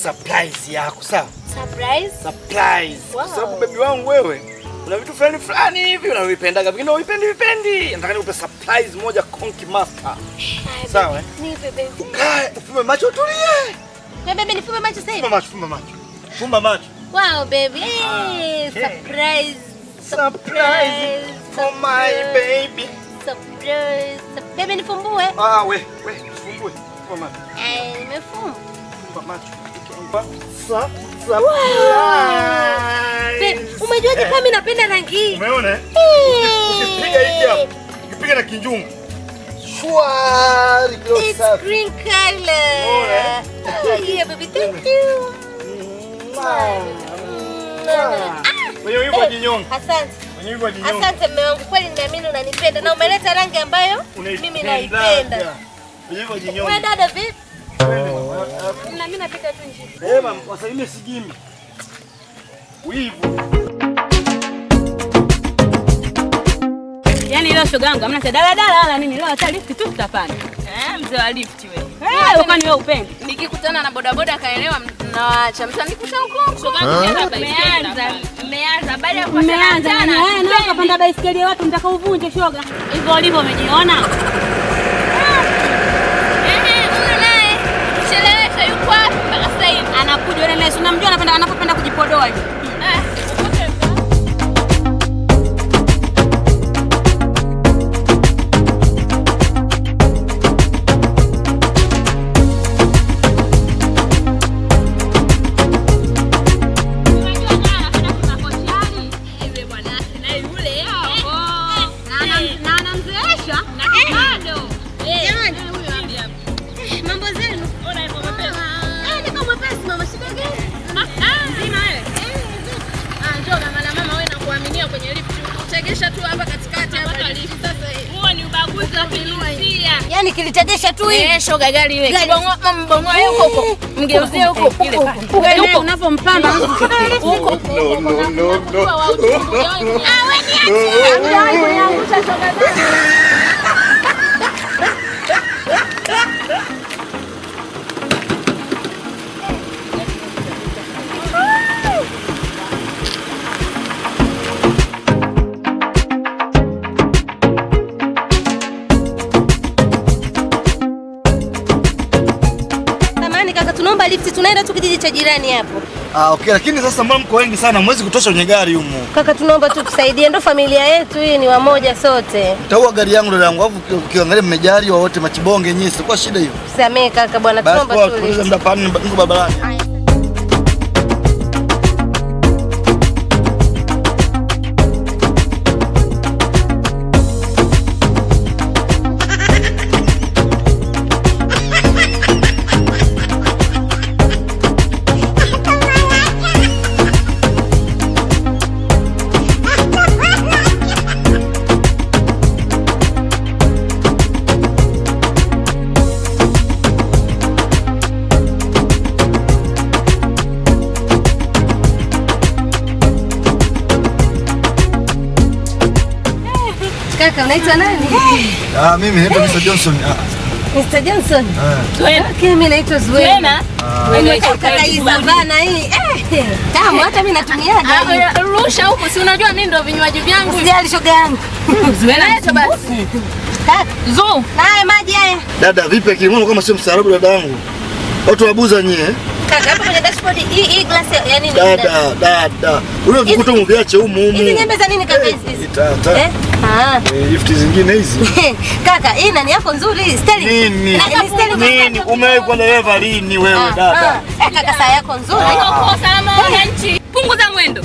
surprise yako, sawa? Surprise? Surprise. Wow. Kwa sababu baby wangu wewe una vitu fulani hivi unavipendaga, vingine uvipendi. Nataka nikupe surprise moja Konki Master. Sawa? Nipe baby. Ukae, ufume macho utulie. Baby nifume macho sasa hivi. Fumba macho. Wow baby. Hey, surprise for my baby. Surprise. Baby nifumbue. We, nifumbue. Fumba macho. Nimefumba. Fumba macho. Umejuaje kama mimi napenda rangi hii? Umeona? Ukipiga hiki hapa, ukipiga na kinjungu. Shwari close up. It's green color. Yeah baby, thank you. Wewe yuko jinyonga. Asante. Wewe yuko jinyonga. Asante mume wangu, kweli nimeamini unanipenda na umeleta rangi ambayo mimi naipenda. Wewe yuko jinyonga. Wewe dada vipi? Na mimi napita tu nje. Mama, wasalimie Sigimi. Wivu. Yaani leo shoga yangu hamna daladala wala nini, leo hata lift tu tutapanda. Mzee wa lift wewe. Kwani wewe upendi? Nikikutana na bodaboda kaelewa nawaacha. Mtanikuta huko. Shoga yangu hapa Umeanza baada ya kupata jana. Na kapanda baisikeli ya watu mtaka uvunje shoga. Hivyo ulivyo umejiona. Anakuja yule naye unamjua anapenda kujipodoa hivi. Yaani kilitegesha tu hivi. Shoga gari ile. Mbongoa yuko huko. Mgeuzie huko kile. Wewe unavompamba huko. No. Wewe niache. Shoga gari. Tunaomba lifti, tunaenda tu kijiji cha jirani hapo. Okay, lakini sasa mbona mko wengi sana, mwezi kutosha kwenye gari humo. Kaka tunaomba tu tusaidie, ndo familia yetu hii ni wamoja sote. Utaua gari yangu dada yangu, alafu ukiangalia mmejari wote machibonge nyinyi, kwa shida hiyo. Samee kaka bwana, tunaomba tu. Basi kwa mdapani niko barabarani. Kaka unaitwa nani? Mimi naitwa Mr. Johnson. Mr. Johnson? Mimi naitwa Zuena. Kaka hii savana hii. Tamu hata mimi natumiaga. Rusha huko, si unajua mimi ndo vinywaji vyangu. Usijali shoga yangu. Zuena yetu basi. Kaka, naye maji haya. Dada vipi kilimono kama sio mstaarabu dada yangu? Watu wabuza nyie. Kaka hapo kwenye dashboard hii glass ya nini? Dada. Ule vikuto mviache humu. Hizi nyembe za nini kaka hizi? Lift zingine hizi. Kaka, hii nani yako nzuri? Steli. Nini? Umewahi kwenda leva lini wewe dada? Kaka saa yako nzuri. Kwa salama wananchi. Punguza mwendo.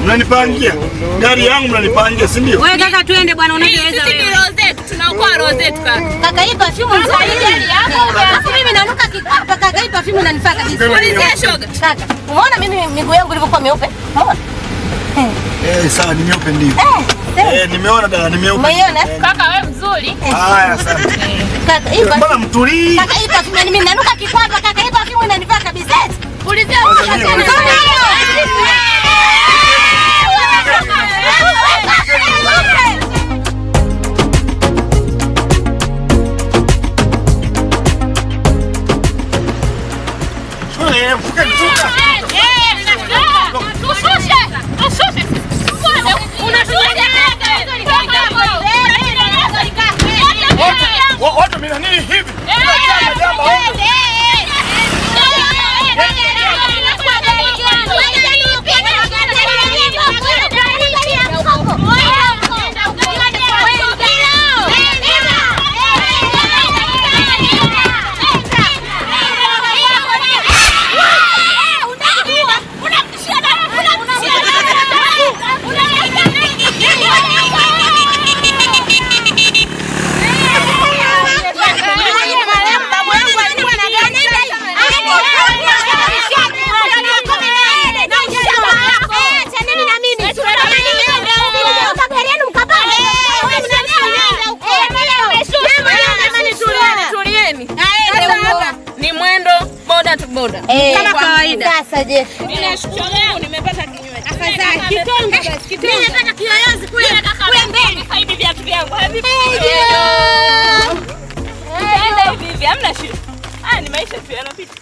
Mnanipangia? Gari yangu mnanipangia, si ndio? Wewe kaka twende bwana, unaweza wewe. Sisi roho zetu, tunaokoa roho zetu kaka. Kaka hii perfume nzuri. Alafu mimi nanuka kikwapa kaka, hii perfume inanifaa kabisa. Ulizia shoga. Kaka, umeona mimi miguu yangu ilivyokuwa meupe? Umeona? Sawa, ni meupe ndio. Nimeona dada, ni meupe. Umeona? Kaka wewe mzuri. Haya, asante. Kaka, hii perfume. Mbona mtulii? Kaka, hii perfume mimi nanuka kikwapa kaka, hii perfume inanifaa kabisa. Ulizia Mimi nataka kiyoyozi kule mbele. Hivi viatu vyangu. Enda hivi hamna shida. Ni maisha tu yanapita.